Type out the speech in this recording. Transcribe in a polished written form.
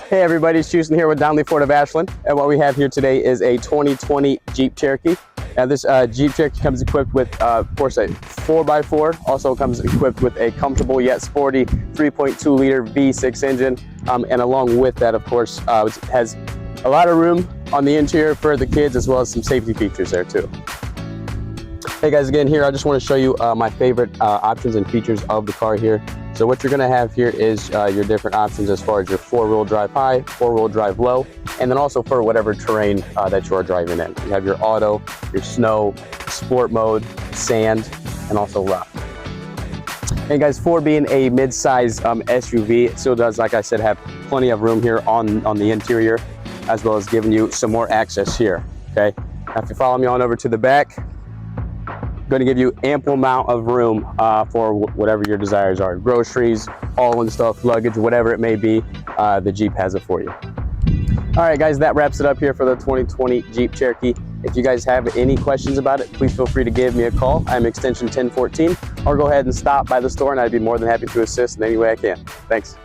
Hey everybody, it's Houston here with Donnelly Ford of Ashland, and what we have here today is a 2020 Jeep Cherokee. Now this Jeep Cherokee comes equipped with, of course, a 4x4, also comes equipped with a comfortable yet sporty 3.2 liter V6 engine, and along with that, of course, it has a lot of room on the interior for the kids, as well as some safety features there too. Hey guys, again here, I just want to show you my favorite options and features of the car here. So what you're going to have here is your different options as far as your 4-wheel drive high, 4-wheel drive low, and then also for whatever terrain that you are driving in. You have your auto, your snow, sport mode, sand, and also rock. And guys, for being a mid-size SUV, it still does, like I said, have plenty of room here on the interior, as well as giving you some more access here, okay? Now, if you follow me on over to the back, going to give you ample amount of room for whatever your desires are. Groceries, all-in stuff, luggage, whatever it may be, the Jeep has it for you. All right, guys, that wraps it up here for the 2020 Jeep Cherokee. If you guys have any questions about it, please feel free to give me a call. I'm extension 1014, or go ahead and stop by the store, and I'd be more than happy to assist in any way I can. Thanks.